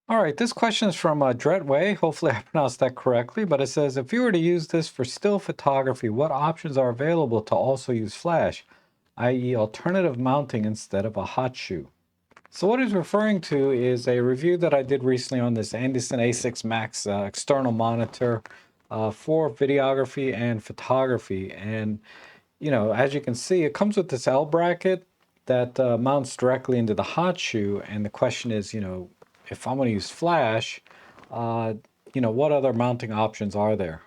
All right, this question is from Dretway. Hopefully I pronounced that correctly, but it says, if you were to use this for still photography, what options are available to also use flash, i.e. alternative mounting instead of a hot shoe? So what he's referring to is a review that I did recently on this Andycine A6 Max external monitor for videography and photography. And, as you can see, it comes with this L bracket that mounts directly into the hot shoe. And the question is, if I'm going to use flash, uh, what other mounting options are there?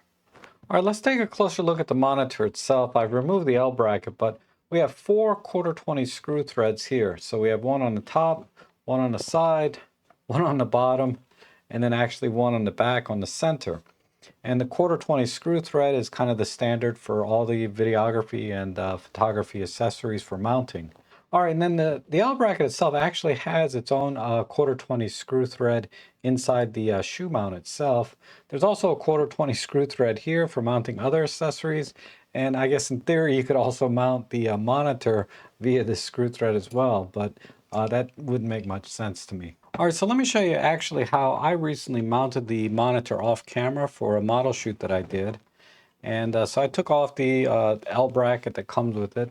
All right, let's take a closer look at the monitor itself. I've removed the L bracket, but we have 4 quarter 20 screw threads here. So we have one on the top, one on the side, one on the bottom, and then actually one on the back on the center. And the quarter 20 screw thread is kind of the standard for all the videography and photography accessories for mounting. All right, and then the L bracket itself actually has its own quarter 20 screw thread inside the shoe mount itself. There's also a quarter 20 screw thread here for mounting other accessories. And I guess in theory, you could also mount the monitor via this screw thread as well, but that wouldn't make much sense to me. All right, so let me show you actually how I recently mounted the monitor off camera for a model shoot that I did. And so I took off the L bracket that comes with it.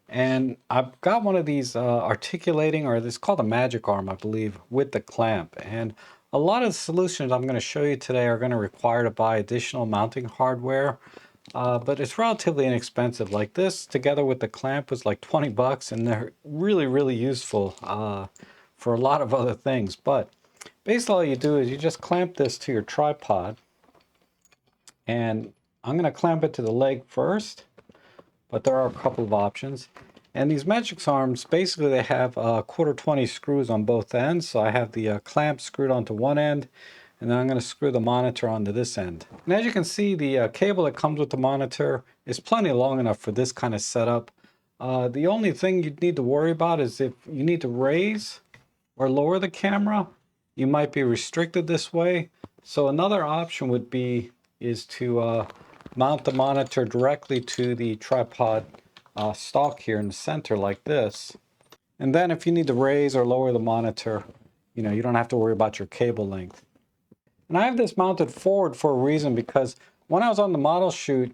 And I've got one of these articulating, or it's called a magic arm, I believe, with the clamp. And a lot of the solutions I'm going to show you today are going to require to buy additional mounting hardware, but it's relatively inexpensive. Like this, together with the clamp, was like 20 bucks, and they're really, really useful for a lot of other things. But basically all you do is you just clamp this to your tripod, and I'm going to clamp it to the leg first, but there are a couple of options. And these magic arms, basically they have quarter 20 screws on both ends. So I have the clamp screwed onto one end, and then I'm going to screw the monitor onto this end. And as you can see, the cable that comes with the monitor is plenty long enough for this kind of setup. The only thing you'd need to worry about is if you need to raise or lower the camera, you might be restricted this way. So another option would be is to mount the monitor directly to the tripod stalk here in the center like this. And then if you need to raise or lower the monitor, you don't have to worry about your cable length. And I have this mounted forward for a reason, because when I was on the model shoot,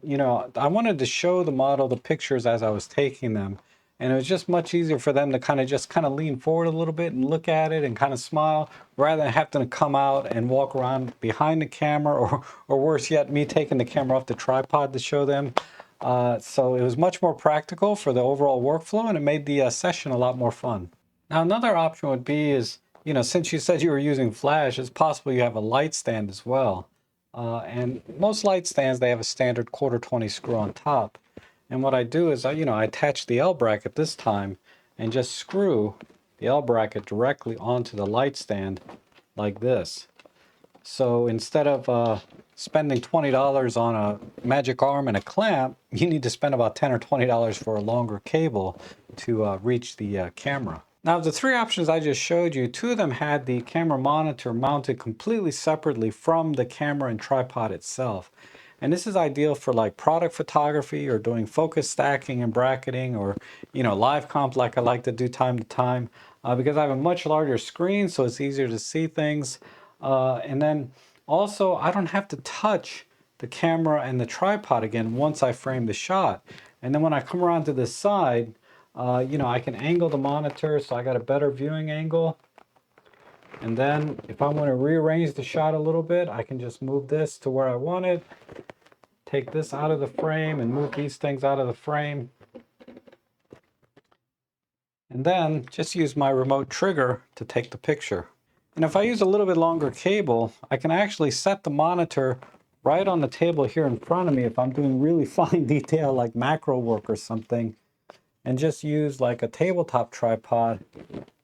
I wanted to show the model the pictures as I was taking them. And it was just much easier for them to kind of lean forward a little bit and look at it and kind of smile, rather than having to come out and walk around behind the camera, or worse yet, me taking the camera off the tripod to show them. So it was much more practical for the overall workflow, and it made the session a lot more fun. Now, another option would be is, since you said you were using flash, it's possible you have a light stand as well. And most light stands, they have a standard quarter 20 screw on top. And what I do is, I attach the L bracket this time and just screw the L bracket directly onto the light stand like this. So instead of spending $20 on a magic arm and a clamp, you need to spend about $10 or $20 for a longer cable to reach the camera. Now, the 3 options I just showed you, 2 of them had the camera monitor mounted completely separately from the camera and tripod itself. And this is ideal for like product photography, or doing focus stacking and bracketing, or live comp like I like to do time to time, because I have a much larger screen, so it's easier to see things. And then also, I don't have to touch the camera and the tripod again once I frame the shot. And then when I come around to this side, I can angle the monitor so I got a better viewing angle. And then if I want to rearrange the shot a little bit, I can just move this to where I want it, take this out of the frame and move these things out of the frame. And then just use my remote trigger to take the picture. And if I use a little bit longer cable, I can actually set the monitor right on the table here in front of me if I'm doing really fine detail like macro work or something, and just use like a tabletop tripod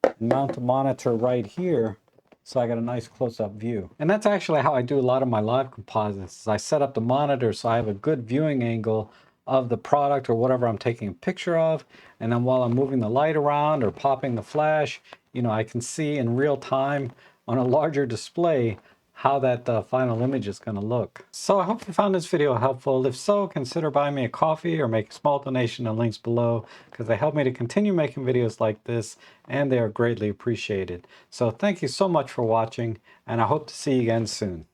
and mount the monitor right here so I got a nice close-up view. And that's actually how I do a lot of my live composites. I set up the monitor so I have a good viewing angle of the product or whatever I'm taking a picture of, and then while I'm moving the light around or popping the flash, I can see in real time on a larger display how that final image is going to look. So I hope you found this video helpful. If so, consider buying me a coffee or make a small donation in the links below, because they help me to continue making videos like this, and they are greatly appreciated. So thank you so much for watching, and I hope to see you again soon.